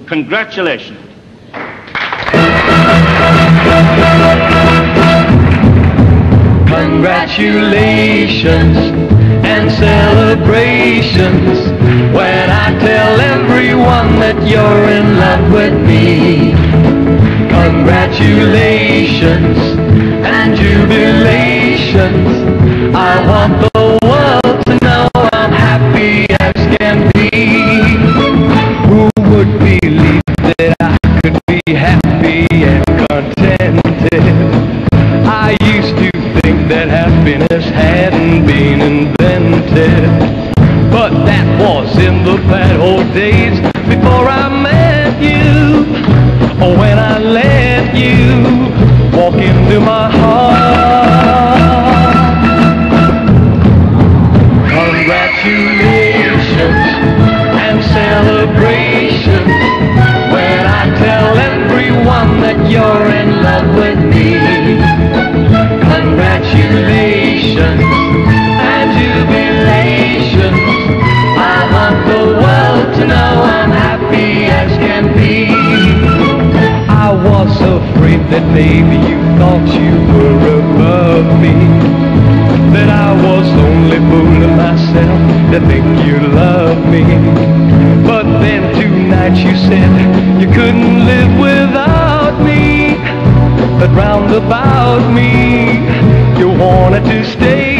Congratulations. Congratulations and celebrations when I tell everyone that you're in love with me. Congratulations and jubilations. I want the world to know I'm happy as can be. Who would believe that I could be happy and contented? I used to think that happiness hadn't been invented, but that was in the bad old days before I met you, or when I let you walk into my heart. Congratulations and celebrations when I tell everyone that you're in love with me. Congratulations and jubilations. I want the world to know I'm happy as can be. I was afraid that maybe you thought you were above me, that I was only fooling myself to think you loved me. But then tonight you said you couldn't live without me, that round about me you wanted to stay.